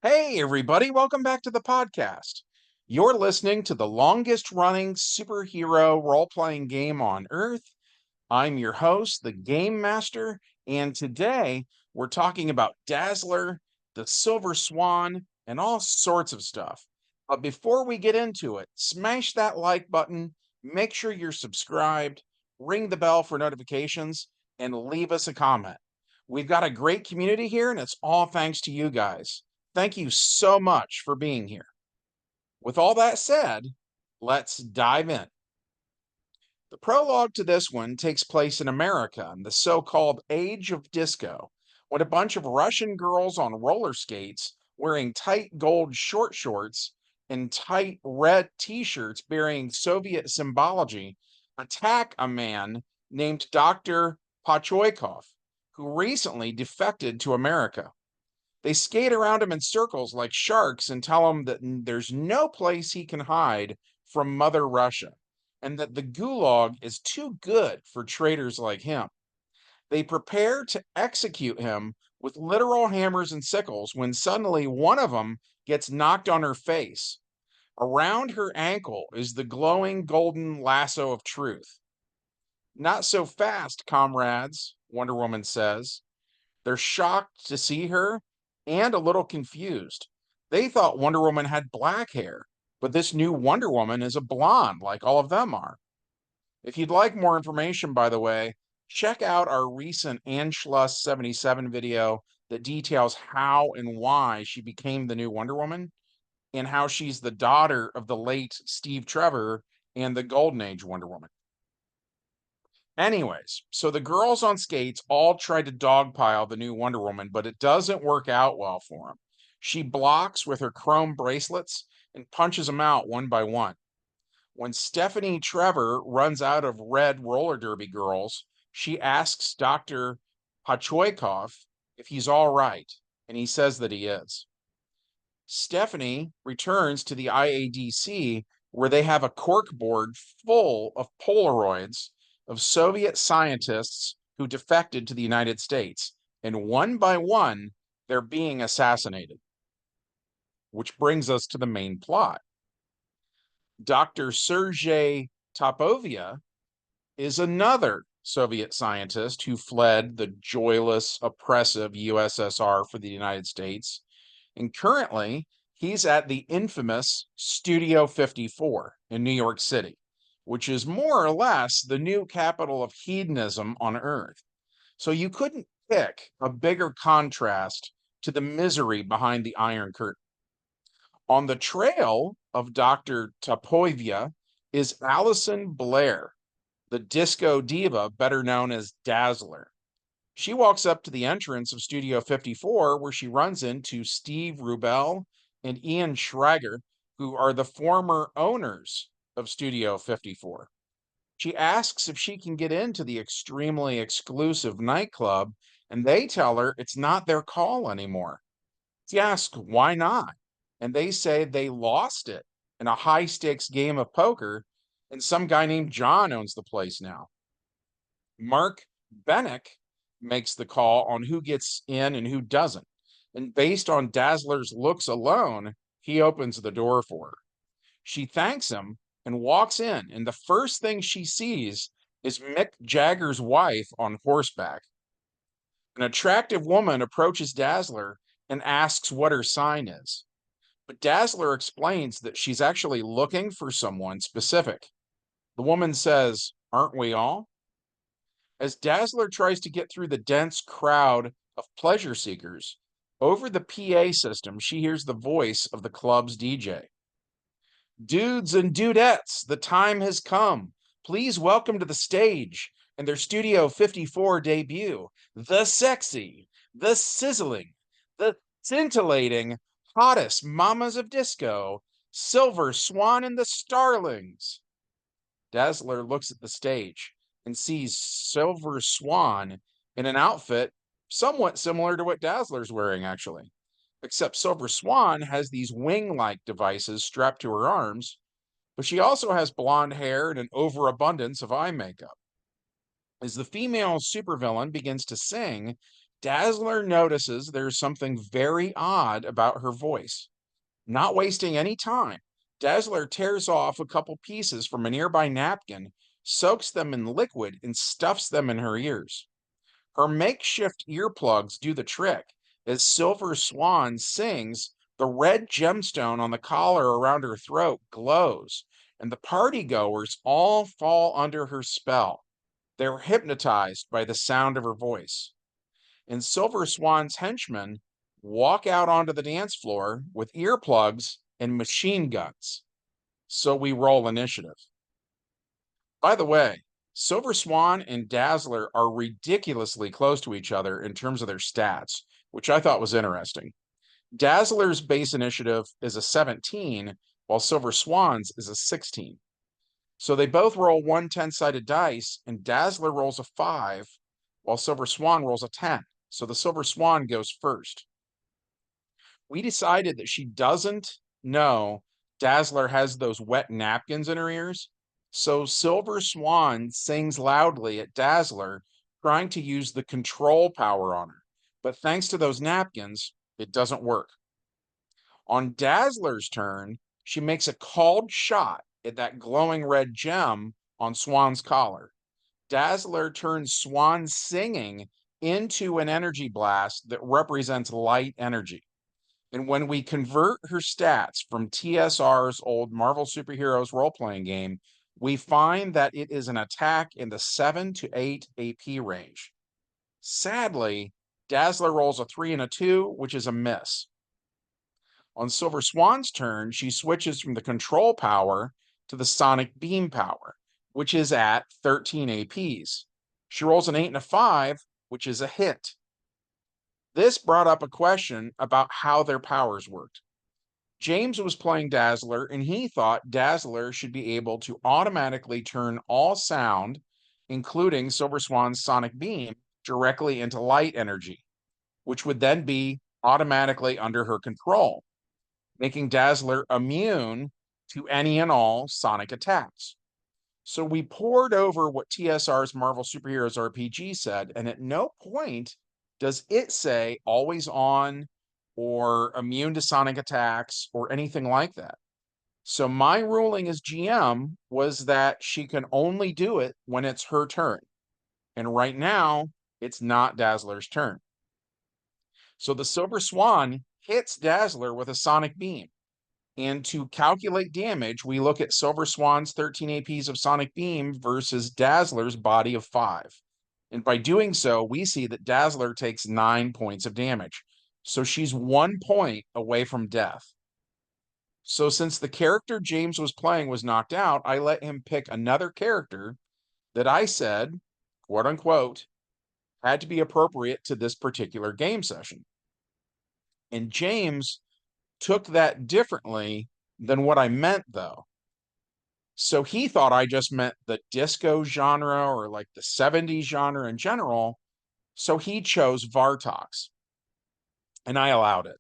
Hey, everybody, welcome back to the podcast. You're listening to the longest running superhero role playing game on Earth. I'm your host, the Game Master, and today we're talking about Dazzler, the Silver Swan, and all sorts of stuff. But before we get into it, smash that like button, make sure you're subscribed, ring the bell for notifications, and leave us a comment. We've got a great community here, and it's all thanks to you guys. Thank you so much for being here. With all that said, let's dive in. The prologue to this one takes place in America in the so called Age of Disco, when a bunch of Russian girls on roller skates wearing tight gold short shorts and tight red t shirts bearing Soviet symbology attack a man named Dr. Pachoykov, who recently defected to America. They skate around him in circles like sharks and tell him that there's no place he can hide from Mother Russia and that the gulag is too good for traitors like him. They prepare to execute him with literal hammers and sickles when suddenly one of them gets knocked on her face. Around her ankle is the glowing golden lasso of truth. Not so fast, comrades, Wonder Woman says. They're shocked to see her and a little confused. They thought Wonder Woman had black hair, but this new Wonder Woman is a blonde like all of them are. If you'd like more information, by the way, check out our recent Anschluss 77 video that details how and why she became the new Wonder Woman and how she's the daughter of the late Steve Trevor and the Golden Age Wonder Woman. Anyways, so the girls on skates all try to dogpile the new Wonder Woman, but it doesn't work out well for them. She blocks with her chrome bracelets and punches them out one by one. When Stephanie Trevor runs out of red roller derby girls, she asks Dr. Pachoykov if he's all right, and he says that he is. Stephanie returns to the IADC where they have a cork board full of Polaroids of Soviet scientists who defected to the United States, and one by one, they're being assassinated. Which brings us to the main plot. Dr. Sergei Topovia is another Soviet scientist who fled the joyless, oppressive USSR for the United States, and currently he's at the infamous Studio 54 in New York City, which is more or less the new capital of hedonism on Earth. So you couldn't pick a bigger contrast to the misery behind the Iron Curtain. On the trail of Dr. Tapoivia is Allison Blair, the disco diva better known as Dazzler. She walks up to the entrance of Studio 54 where she runs into Steve Rubell and Ian Schrager, who are the former owners of Studio 54. She asks if she can get into the extremely exclusive nightclub, and they tell her it's not their call anymore. She asks why not, and they say they lost it in a high stakes game of poker, and some guy named John owns the place now. Mark Bennick makes the call on who gets in and who doesn't. And based on Dazzler's looks alone, he opens the door for her. She thanks him and walks in, and the first thing she sees is Mick Jagger's wife on horseback. An attractive woman approaches Dazzler and asks what her sign is. But Dazzler explains that she's actually looking for someone specific. The woman says, "Aren't we all?" As Dazzler tries to get through the dense crowd of pleasure seekers, over the PA system, she hears the voice of the club's DJ. "Dudes and dudettes, the time has come. Please welcome to the stage and their Studio 54 debut, the sexy, the sizzling, the scintillating, hottest mamas of disco, Silver Swan and the Starlings." Dazzler looks at the stage and sees Silver Swan in an outfit somewhat similar to what Dazzler's wearing, actually. Except Silver Swan has these wing-like devices strapped to her arms, but she also has blonde hair and an overabundance of eye makeup. As the female supervillain begins to sing, Dazzler notices there's something very odd about her voice. Not wasting any time, Dazzler tears off a couple pieces from a nearby napkin, soaks them in liquid, and stuffs them in her ears. Her makeshift earplugs do the trick. As Silver Swan sings, the red gemstone on the collar around her throat glows, and the partygoers all fall under her spell. They're hypnotized by the sound of her voice. And Silver Swan's henchmen walk out onto the dance floor with earplugs and machine guns. So we roll initiative. By the way, Silver Swan and Dazzler are ridiculously close to each other in terms of their stats, which I thought was interesting. Dazzler's base initiative is a 17, while Silver Swan's is a 16. So they both roll one 10-sided dice, and Dazzler rolls a 5, while Silver Swan rolls a 10. So the Silver Swan goes first. We decided that she doesn't know Dazzler has those wet napkins in her ears. So Silver Swan sings loudly at Dazzler, trying to use the control power on her. But thanks to those napkins, it doesn't work. On Dazzler's turn, she makes a called shot at that glowing red gem on Swan's collar. Dazzler turns Swan singing into an energy blast that represents light energy. And when we convert her stats from TSR's old Marvel Superheroes role-playing game, we find that it is an attack in the 7 to 8 AP range. Sadly, Dazzler rolls a 3 and a 2, which is a miss. On Silver Swan's turn, she switches from the control power to the sonic beam power, which is at 13 APs. She rolls an 8 and a 5, which is a hit. This brought up a question about how their powers worked. James was playing Dazzler, and he thought Dazzler should be able to automatically turn all sound, including Silver Swan's sonic beam, directly into light energy, which would then be automatically under her control, making Dazzler immune to any and all sonic attacks. So we poured over what TSR's Marvel Superheroes RPG said, and at no point does it say always on or immune to sonic attacks or anything like that. So my ruling as GM was that she can only do it when it's her turn. And right now, it's not Dazzler's turn. So the Silver Swan hits Dazzler with a sonic beam. And to calculate damage, we look at Silver Swan's 13 APs of sonic beam versus Dazzler's body of 5. And by doing so, we see that Dazzler takes 9 points of damage. So she's 1 point away from death. So since the character James was playing was knocked out, I let him pick another character that I said, quote unquote, had to be appropriate to this particular game session. And James took that differently than what I meant, though. So he thought I just meant the disco genre or like the 70s genre in general. So he chose Vartox, and I allowed it.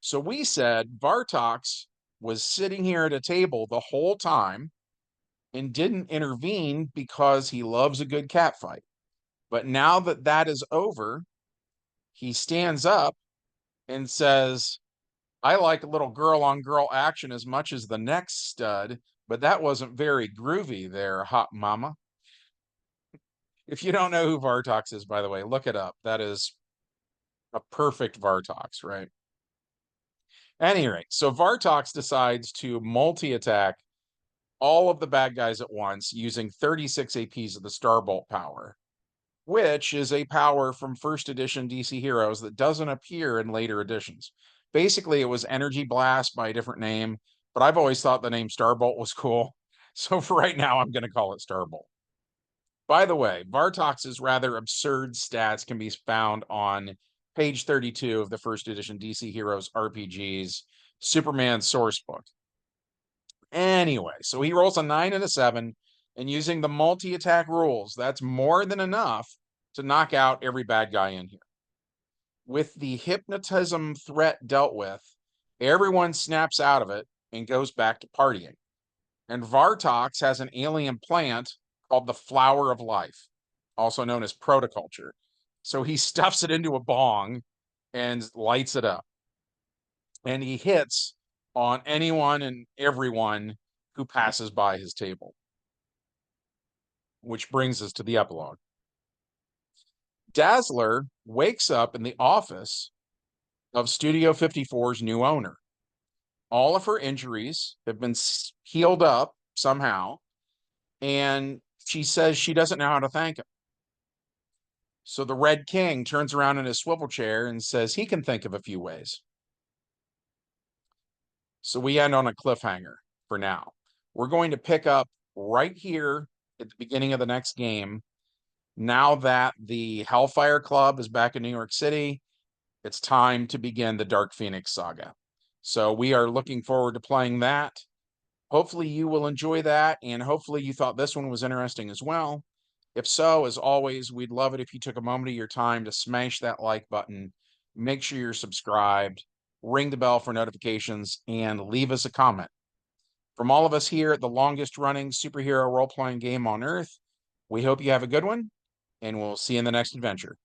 So we said Vartox was sitting here at a table the whole time and didn't intervene because he loves a good cat fight. But now that that is over, he stands up and says, I like a little girl on girl action as much as the next stud, but that wasn't very groovy there, hot mama. If you don't know who Vartox is, by the way, look it up. That is a perfect Vartox, right? Any rate, so Vartox decides to multi-attack all of the bad guys at once using 36 APs of the Starbolt power, which is a power from first edition DC Heroes that doesn't appear in later editions. Basically, it was Energy Blast by a different name, but I've always thought the name Starbolt was cool. So for right now, I'm going to call it Starbolt. By the way, Vartox's rather absurd stats can be found on page 32 of the first edition DC Heroes RPG's Superman source book. Anyway, so he rolls a 9 and a 7, and using the multi-attack rules, that's more than enough to knock out every bad guy in here. With the hypnotism threat dealt with, everyone snaps out of it and goes back to partying. And Vartox has an alien plant called the Flower of Life, also known as protoculture. So he stuffs it into a bong and lights it up. And he hits on anyone and everyone who passes by his table, which brings us to the epilogue. Dazzler wakes up in the office of Studio 54's new owner. All of her injuries have been healed up somehow, and she says she doesn't know how to thank him. So the Red King turns around in his swivel chair and says he can think of a few ways. So we end on a cliffhanger for now. We're going to pick up right here at the beginning of the next game. Now that the Hellfire Club is back in New York City, it's time to begin the Dark Phoenix saga. So we are looking forward to playing that. Hopefully you will enjoy that, and hopefully you thought this one was interesting as well. If so, as always, we'd love it if you took a moment of your time to smash that like button, make sure you're subscribed, ring the bell for notifications, and leave us a comment. From all of us here at the longest running superhero role-playing game on Earth, we hope you have a good one, and we'll see you in the next adventure.